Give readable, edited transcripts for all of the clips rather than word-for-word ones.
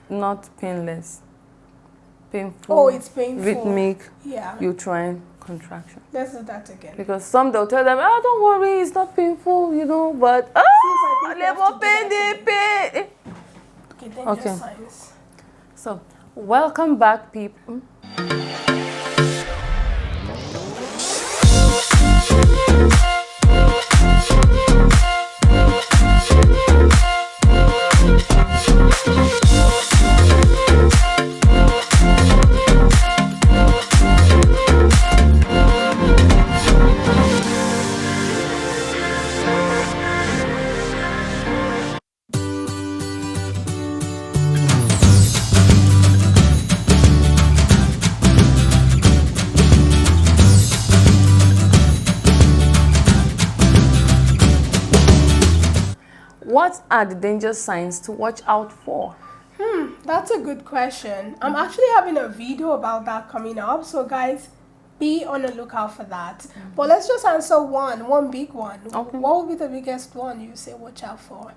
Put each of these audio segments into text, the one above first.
not painless. Painful. Oh, it's painful. Rhythmic. Yeah. Uterine contraction. Let's do that again. Because some they'll tell them, oh, don't worry, it's not painful, you know, but labor pain, they pain. Okay, danger signs. So, welcome back, people. What are the danger signs to watch out for? That's a good question. I'm actually having a video about that coming up, so guys, be on the lookout for that. But let's just answer one big one. Okay. What would be the biggest one you say watch out for?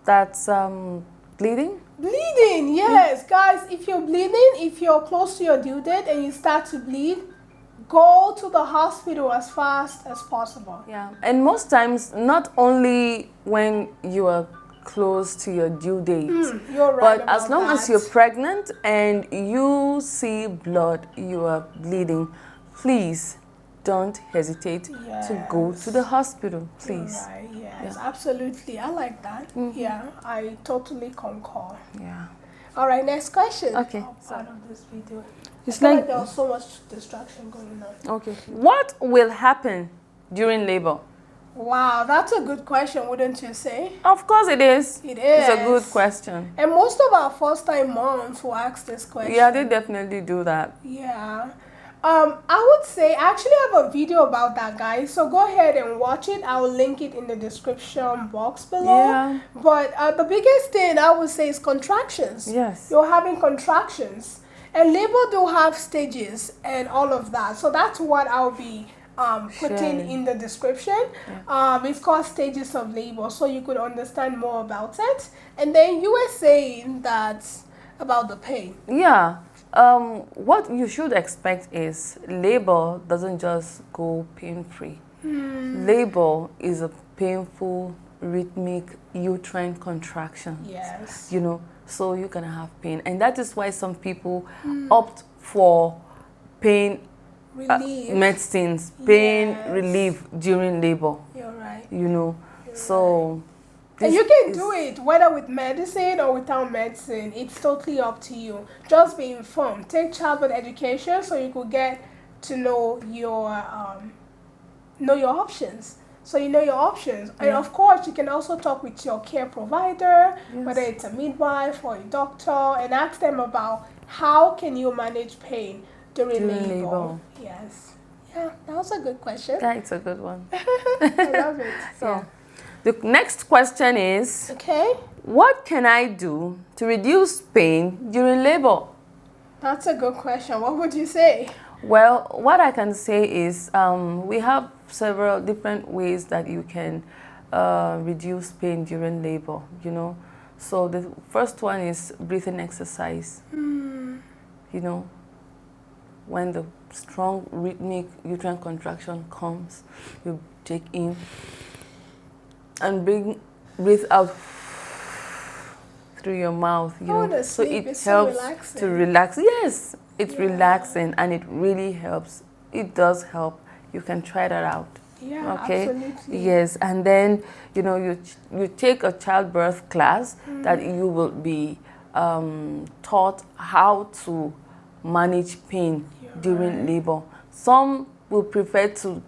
That's bleeding. Bleeding, yes. Guys, if you're bleeding, if you're close to your due date and you start to bleed, go to the hospital as fast as possible. Yeah, and most times, not only when you are close to your due date, You're right but as long as you're pregnant and you see blood, you are bleeding, please don't hesitate to go to the hospital, please. You're right, yes, absolutely. I like that. Yeah, I totally concur. Yeah. All right, next question. Okay. Part of this video. It's I feel like like there was so much distraction going on. okay. What will happen during labor? Wow, that's a good question, wouldn't you say? Of course it is. It is. It's a good question. And most of our first-time moms will ask this question. Yeah, they definitely do that. Yeah. I would say I actually have a video about that, guys. So go ahead and watch it. I will link it in the description box below. Yeah. But the biggest thing I would say is contractions. Yes. You're having contractions. And labor do have stages and all of that. So that's what I'll be putting in the description. Yeah. It's called stages of labor, so you could understand more about it. And then you were saying that about the pain. Yeah. What you should expect is labor doesn't just go pain-free. Labor is a painful, rhythmic uterine contraction. Yes. You know, so you're gonna have pain, and that is why some people opt for pain relief medicines, pain relief during labor. You're right. You know, You're so. Right. And you can do it whether with medicine or without medicine. It's totally up to you. Just be informed. Take childbirth education so you could get to know your options. So you know your options. And of course, you can also talk with your care provider, whether it's a midwife or a doctor, and ask them about how can you manage pain during labor. Yes. Yeah, that was a good question. Yeah, it's a good one. I love it. So, the next question is, okay, what can I do to reduce pain during labor? That's a good question. What would you say? Well, what I can say is we have several different ways that you can reduce pain during labor, you know. So the first one is breathing exercise. You know, when the strong rhythmic uterine contraction comes, you take in and breathe out through your mouth, you know. So it helps to relax. Yes, it's relaxing and it really helps. It does help. You can try that out. Yeah, okay? Absolutely. Yes, and then, you know, you take a childbirth class that you will be taught how to manage pain during labor. Some will prefer to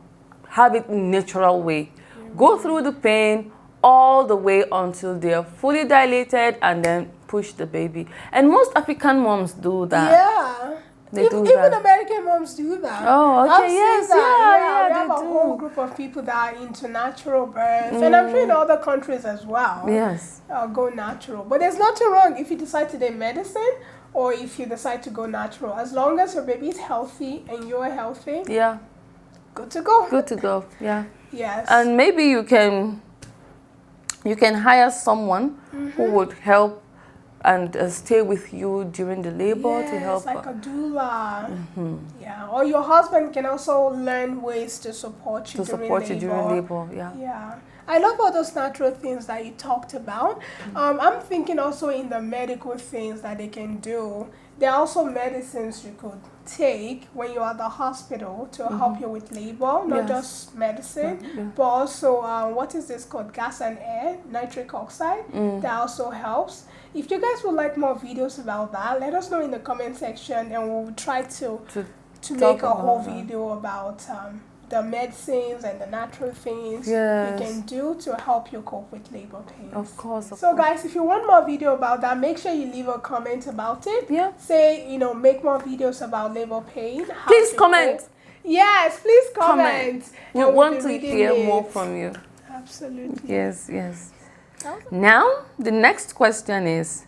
have it in natural way. Go through the pain all the way until they are fully dilated and then push the baby. And most African moms do that. Yeah. Even American moms do that. Oh, okay, yes, yeah, we have a whole group of people that are into natural birth, and I'm sure in other countries as well. Yes. Go natural. But there's nothing wrong if you decide to take medicine or if you decide to go natural. As long as your baby is healthy and you're healthy, yeah, good to go. Good to go, yeah. Yes. And maybe you can hire someone who would help and stay with you during the labor to help. Like a doula. Yeah, or your husband can also learn ways to support you during labor. Yeah. I love all those natural things that you talked about. I'm thinking also in the medical things that they can do. There are also medicines you could take when you're at the hospital to help you with labor, not just medicine, but also what is this called? Gas and air, nitric oxide. That also helps. If you guys would like more videos about that, let us know in the comment section, and we'll try to make a whole video about the medicines and the natural things you can do to help you cope with labor pains. Of course. So guys, if you want more video about that, make sure you leave a comment about it. Say, make more videos about labor pain. Please comment. Cope. Yes, please comment. We want to hear more from you. Absolutely. Yes. Now, the next question is,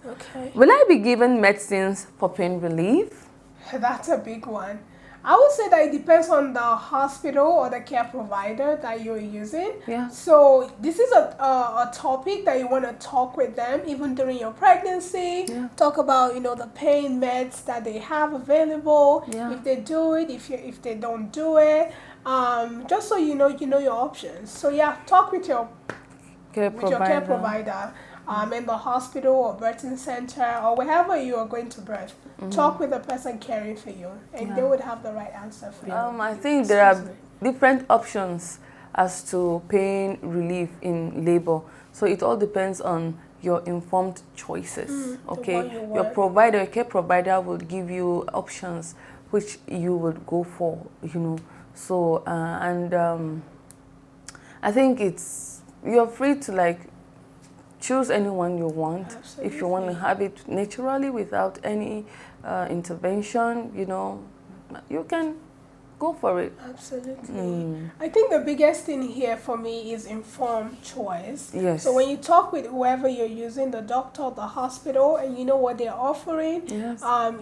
will I be given medicines for pain relief? That's a big one. I would say that it depends on the hospital or the care provider that you're using. So this is a topic that you want to talk with them even during your pregnancy. Talk about the pain meds that they have available. If they do it, if they don't do it, just so you know your options. So talk with your care provider. In the hospital or birthing center or wherever you are going to birth. Talk with the person caring for you, and they would have the right answer for you. I think there are different options as to pain relief in labor. So it all depends on your informed choices. Your care provider will give you options which you would go for, So I think you're free to choose anyone you want. Absolutely. If you want to have it naturally without any intervention, you can go for it. Absolutely. I think the biggest thing here for me is informed choice. So when you talk with whoever you're using, the doctor, the hospital, and you know what they're offering,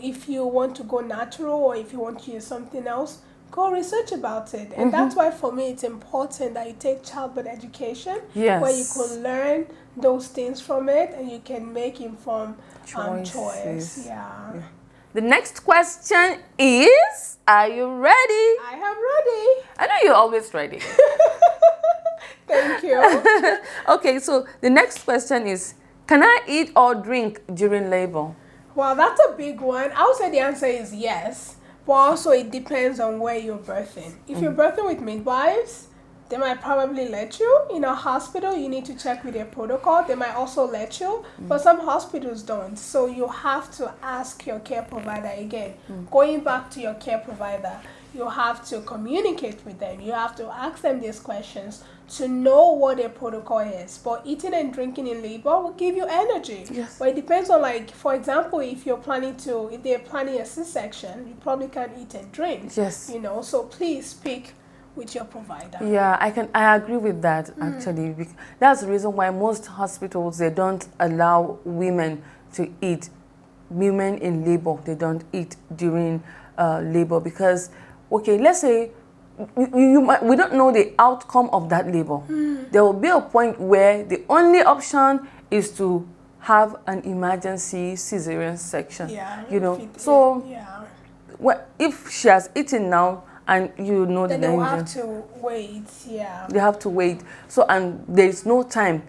if you want to go natural or if you want to use something else, go research about it. And that's why for me it's important that you take childbirth education, where you could learn those things from it and you can make informed choice. The next question is, are you ready? I am ready. I know you're always ready. Thank you. Okay, so the next question is, can I eat or drink during labor? Well, that's a big one. I would say the answer is yes. But also it depends on where you're birthing. If you're birthing with midwives, they might probably let you. In a hospital, you need to check with their protocol. They might also let you, but some hospitals don't. So you have to ask your care provider again. Going back to your care provider, you have to communicate with them. You have to ask them these questions to know what their protocol is. But eating and drinking in labor will give you energy. But it depends on, for example, if they're planning a C-section, you probably can't eat and drink. So please speak with your provider. I agree with that actually. That's the reason why most hospitals, they don't allow women to eat. Women in labor, they don't eat during labor because, let's say we don't know the outcome of that labor. There will be a point where the only option is to have an emergency cesarean section. If she has eaten now, and then they will have to wait. They have to wait. So, and there is no time.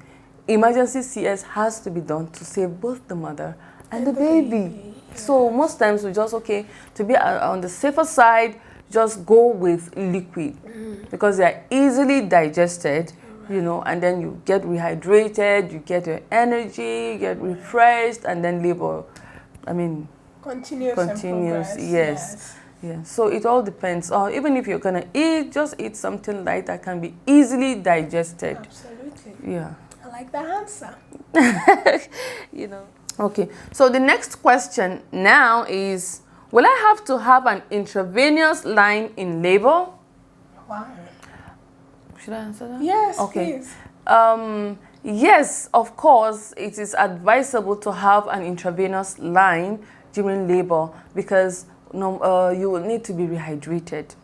Emergency CS has to be done to save both the mother and the baby. So most times we just to be on the safer side, just go with liquid because they are easily digested. And then you get rehydrated, you get your energy, you get refreshed, and then labor. Continues. Yes. So it all depends. Even if you're gonna eat, just eat something light that can be easily digested. Absolutely. I like that answer. Okay. So the next question now is, will I have to have an intravenous line in labor? Wow. Should I answer that? Yes, please. Yes, of course, it is advisable to have an intravenous line during labor because you will need to be rehydrated,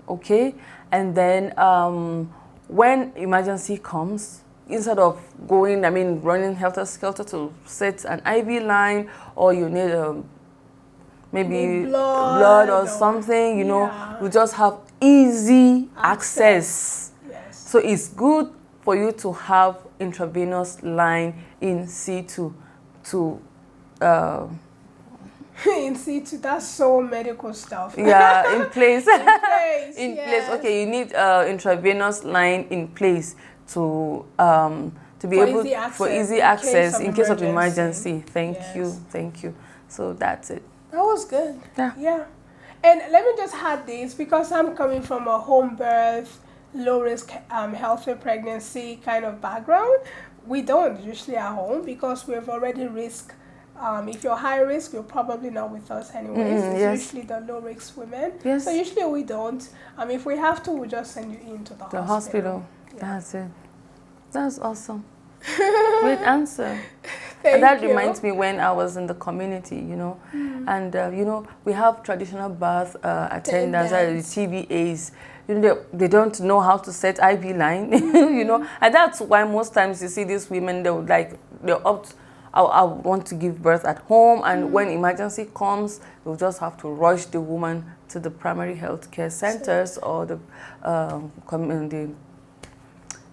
and then when emergency comes, instead of going, running helter-skelter to set an IV line, or you need maybe blood or something, you know, you just have easy access. Yes. So it's good for you to have intravenous line in situ to in situ, that's so medical stuff. Yeah, in place. In Place. yes. Okay, you need intravenous line in place to be for able easy access, for easy access in case of emergency. emergency. Thank you. So that's it. That was good. Yeah. And let me just add this, because I'm coming from a home birth, low risk, healthy pregnancy kind of background. We don't usually at home because we've already risked. If you're high risk, you're probably not with us anyways. It's yes. usually the low risk women. Yes. So usually we don't. If we have to, we just send you into the hospital. Yeah. That's it. That's awesome. Great answer. Thank you. Reminds me when I was in the community, you know, and you know, we have traditional birth attendants, the TBAs. You know, they don't know how to set IV line, you know, and that's why most times you see these women, they're opt. I want to give birth at home, and when emergency comes, we'll just have to rush the woman to the primary health care centers or the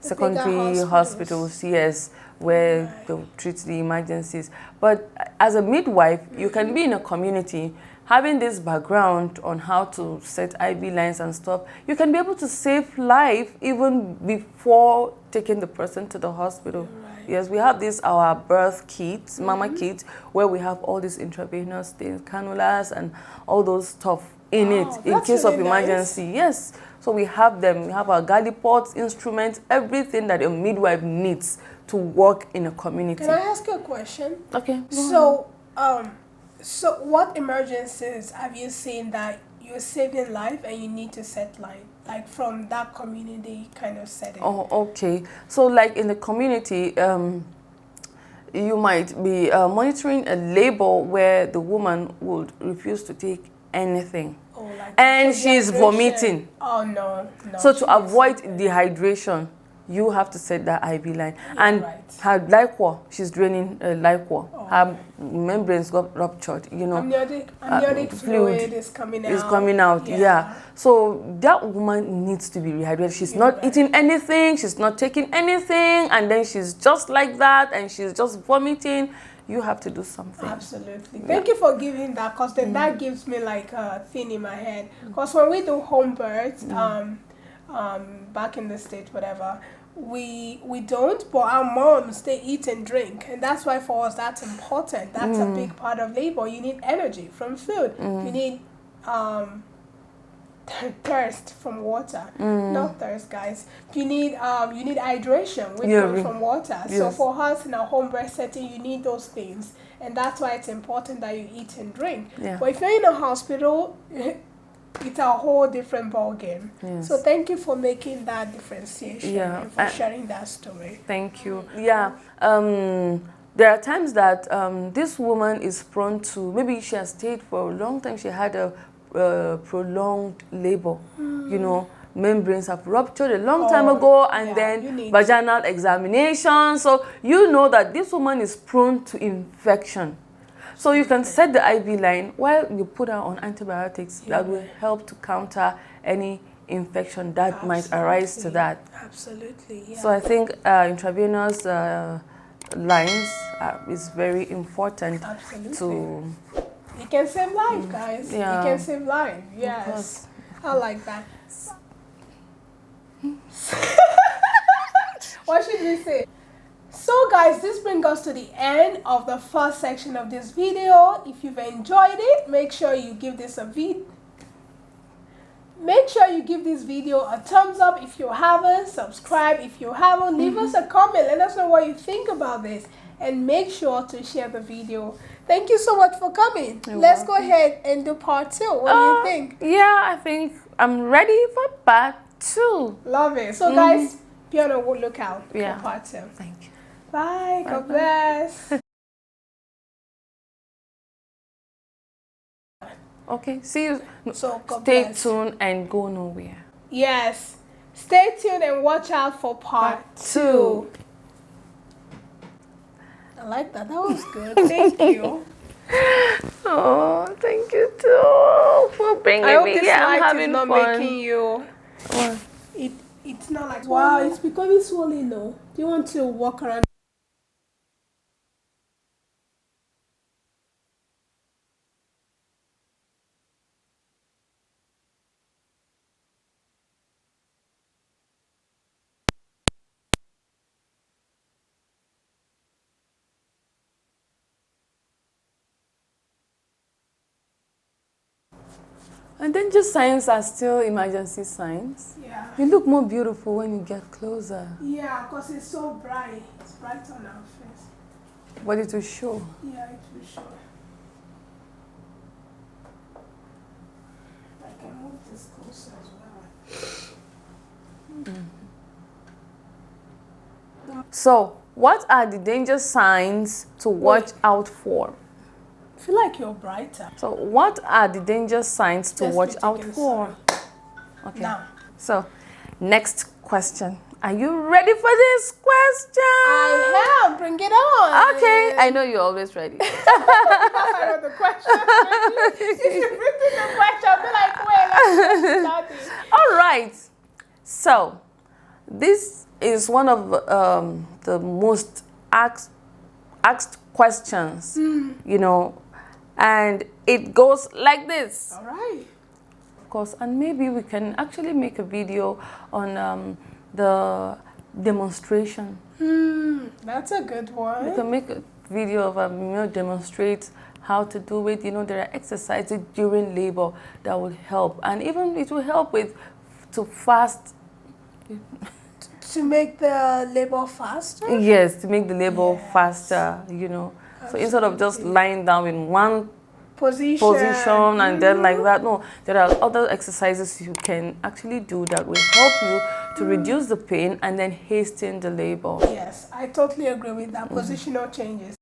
secondary hospitals, yes, where they'll treat the emergencies. But as a midwife, you can be in a community, having this background on how to set IV lines and stuff, you can be able to save life even before taking the person to the hospital. Yes, we have our birth kits, mama kits, where we have all these intravenous things, cannulas and all those stuff in it in case of emergency. Nice. Yes, so we have them. We have our gallipots, instruments, everything that a midwife needs to work in a community. Can I ask you a question? Okay. So, so what emergencies have you seen that you're saving life and you need to set line? Like from that community kind of setting. Oh, okay. So like in the community, you might be monitoring a labor where the woman would refuse to take anything. Oh, like and she's vomiting. Oh, no. So to avoid dehydration, you have to set that IV line. Yeah, and her liquor, she's draining liquor. Her membranes got ruptured, you know. Amniotic fluid is coming out. Is coming out, yeah. So that woman needs to be rehydrated. She's not eating anything, she's not taking anything, and then she's just like that, and she's just vomiting. You have to do something. Absolutely. Thank you for giving that, because then that gives me like a thing in my head. Because when we do home births, back in the States, whatever, we don't, but our moms, they eat and drink, and that's why for us that's important. That's a big part of labor. You need energy from food. You need thirst from water. Not thirst, guys. You need hydration, which comes from water. Yes. So for us in our home birth setting, you need those things, and that's why it's important that you eat and drink. But if you're in a hospital, it's a whole different ball game. Yes. So thank you for making that differentiation and for sharing that story. Thank you. Yeah. There are times that this woman is prone to, maybe she has stayed for a long time, she had a prolonged labor, you know, membranes have ruptured a long time ago, and then vaginal examination. So you know that this woman is prone to infection. So you can set the IV line while you put her on antibiotics that will help to counter any infection that might arise to that. Absolutely, yeah. So I think intravenous lines is very important. Absolutely. It can save life, guys. Yeah. It can save life, yes. I like that. What should we say? So guys, this brings us to the end of the first section of this video. If you've enjoyed it, make sure you give this video a thumbs up if you haven't, subscribe if you haven't, leave us a comment, let us know what you think about this, and make sure to share the video. Thank you so much for coming. Let's go ahead and do part 2. What do you think? Yeah, I think I'm ready for part 2. Love it. So guys, be on the lookout for part 2. Thank you. Bye. God bless. Okay, see you. So stay tuned and go nowhere. Yes. Stay tuned and watch out for part 2. I like that. That was good. Thank you. Oh, thank you too for bringing I hope me this here. I'm light is having not fun. making you. What? It's not like wow. It's becoming swollen though. Do you want to walk around? And danger signs are still emergency signs. Yeah. You look more beautiful when you get closer. Yeah, because it's so bright. It's bright on our face. What it will show. Yeah, it will show. I can move this closer as well. So, what are the danger signs to watch out for? I feel like you're brighter. So, what are the danger signs to Let's watch be out taking for? some. Okay. Now, So, next question. Are you ready for this question? I am. Bring it on. Okay, I know you're always ready. Because I know the question. If you bring me the question, I'll be like, wait, let's start this. All right. So, this is one of the most asked questions, you know, and it goes like this. All right. Of course, and maybe we can actually make a video on the demonstration. That's a good one. We can make a video of demonstrate how to do it. You know, there are exercises during labor that will help, and even it will help with to fast. To make the labor faster? Yes, to make the labor Yes. faster. You know, so instead of just lying down in one Position. and then like that, no, there are other exercises you can actually do that will help you to reduce the pain and then hasten the labor. Yes, I totally agree with that. Positional changes.